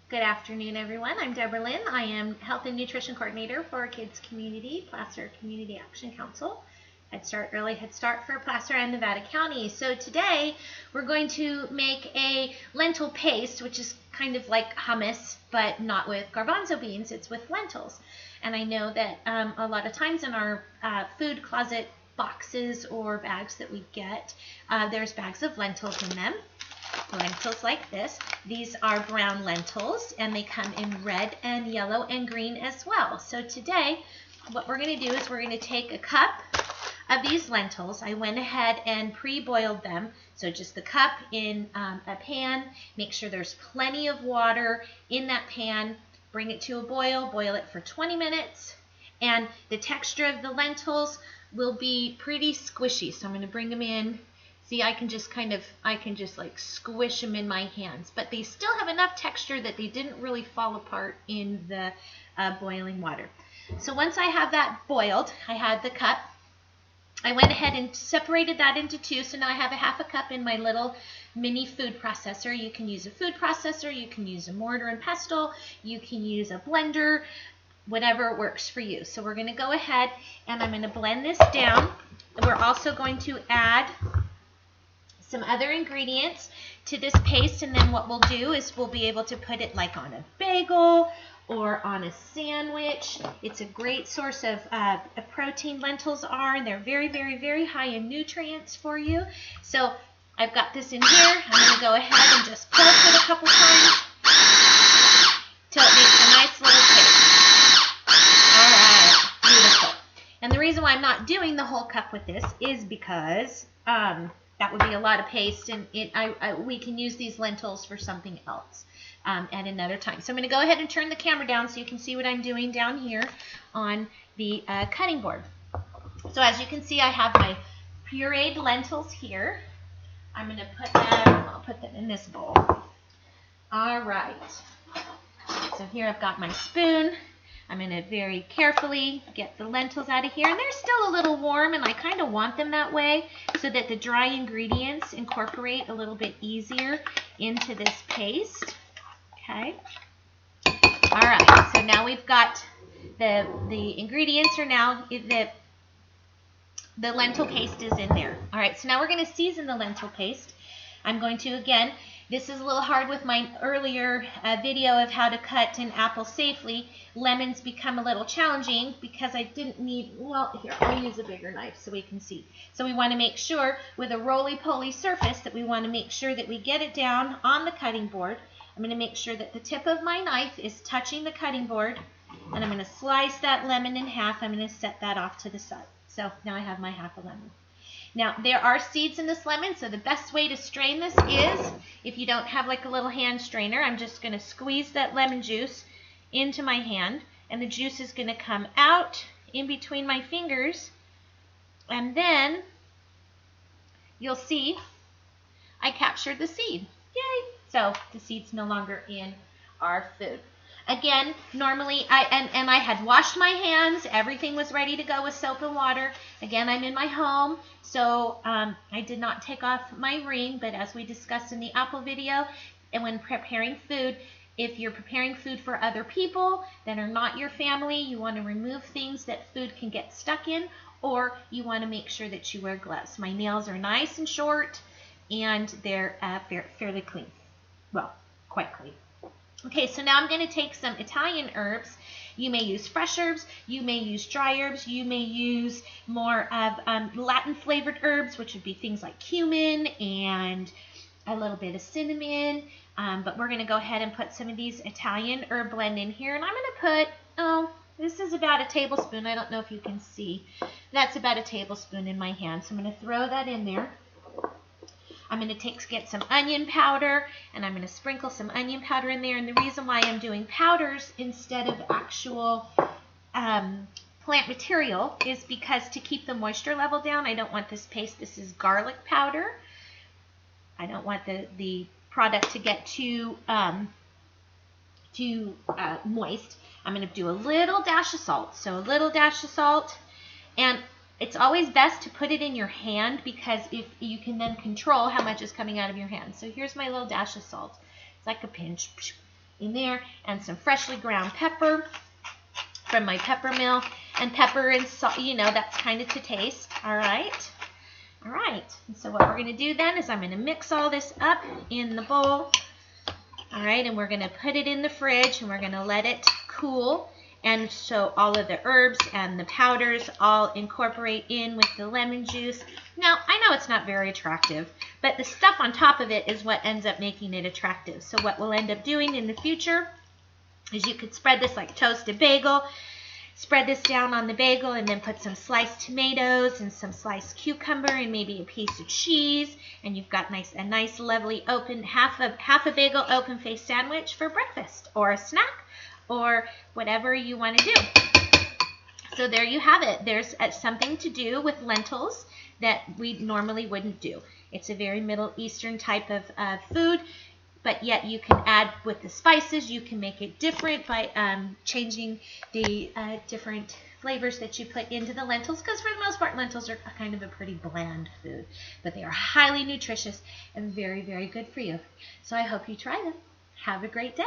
Good afternoon, everyone. I'm Deborah Lynn. I am Health and Nutrition Coordinator for Kids Community, Placer Community Action Council. Head Start, Early Head Start for Placer and Nevada County. So today we're going to make a lentil paste, which is kind of like hummus, but not with garbanzo beans. It's with lentils. And I know that a lot of times in our food closet boxes or bags that we get, there's bags of lentils in them. Lentils like this. These are brown lentils, and they come in red and yellow and green as well. So today, what we're going to do is we're going to take a cup of these lentils. I went ahead and pre-boiled them. So just the cup in a pan. Make sure there's plenty of water in that pan. Bring it to a boil. Boil it for 20 minutes. And the texture of the lentils will be pretty squishy. So I'm going to bring them in. See, I can just like squish them in my hands, but they still have enough texture that they didn't really fall apart in the boiling water. So once I have that boiled, I had the cup. I went ahead and separated that into two, so now I have a half a cup in my little mini food processor. You can use a food processor, you can use a mortar and pestle, you can use a blender, whatever works for you. So we're going to go ahead and I'm going to blend this down. We're also going to add some other ingredients to this paste, and then what we'll do is we'll be able to put it like on a bagel or on a sandwich. It's a great source of protein. Lentils are. They're very, very, very high in nutrients for you. So I've got this in here. I'm going to go ahead and just pulse it a couple times till it makes a nice little paste. All right, beautiful. And the reason why I'm not doing the whole cup with this is because that would be a lot of paste, and we can use these lentils for something else at another time. So I'm going to go ahead and turn the camera down so you can see what I'm doing down here on the cutting board. So as you can see, I have my pureed lentils here. I'm going to I'll put them in this bowl. All right. So here I've got my spoon. I'm going to very carefully get the lentils out of here. And they're still a little warm, and I kind of want them that way so that the dry ingredients incorporate a little bit easier into this paste. Okay. All right. So now we've got the ingredients are now, the lentil paste is in there. All right. So now we're going to season the lentil paste. I'm going to, again, this is a little hard with my earlier video of how to cut an apple safely. Lemons become a little challenging because I didn't need, well, here, I'll use a bigger knife so we can see. So we want to make sure with a roly-poly surface that we want to make sure that we get it down on the cutting board. I'm going to make sure that the tip of my knife is touching the cutting board, and I'm going to slice that lemon in half. I'm going to set that off to the side. So now I have my half a lemon. Now, there are seeds in this lemon, so the best way to strain this is, if you don't have like a little hand strainer, I'm just going to squeeze that lemon juice into my hand, and the juice is going to come out in between my fingers, and then you'll see I captured the seed. Yay! So the seed's no longer in our food. Again, normally, I had washed my hands. Everything was ready to go with soap and water. Again, I'm in my home, so I did not take off my ring, but as we discussed in the apple video, and when preparing food, if you're preparing food for other people that are not your family, you want to remove things that food can get stuck in, or you want to make sure that you wear gloves. My nails are nice and short, and they're fairly clean. Well, quite clean. Okay, so now I'm going to take some Italian herbs. You may use fresh herbs, you may use dry herbs, you may use more of Latin flavored herbs, which would be things like cumin and a little bit of cinnamon. But we're going to go ahead and put some of these Italian herb blend in here. And I'm going to put, this is about a tablespoon. I don't know if you can see. That's about a tablespoon in my hand. So I'm going to throw that in there. I'm going to get some onion powder, and I'm going to sprinkle some onion powder in there. And the reason why I'm doing powders instead of actual plant material is because to keep the moisture level down, I don't want this paste. This is garlic powder. I don't want the product to get too moist. I'm going to do a little dash of salt. So a little dash of salt, and it's always best to put it in your hand because if you can then control how much is coming out of your hand. So here's my little dash of salt. It's like a pinch. in there, and some freshly ground pepper from my pepper mill. And pepper and salt, that's kind of to taste. All right. All right. And so what we're going to do then is I'm going to mix all this up in the bowl. All right. And we're going to put it in the fridge and we're going to let it cool. And so all of the herbs and the powders all incorporate in with the lemon juice. Now, I know it's not very attractive, but the stuff on top of it is what ends up making it attractive. So what we'll end up doing in the future is you could spread this like toasted bagel. Spread this down on the bagel and then put some sliced tomatoes and some sliced cucumber and maybe a piece of cheese. And you've got a nice lovely open, half a bagel open face sandwich for breakfast or a snack or whatever you want to do. So there you have it. There's something to do with lentils that we normally wouldn't do. It's a very Middle Eastern type of food. But yet you can add with the spices, you can make it different by changing the different flavors that you put into the lentils, because for the most part, lentils are kind of a pretty bland food. But they are highly nutritious and very, very good for you. So I hope you try them. Have a great day.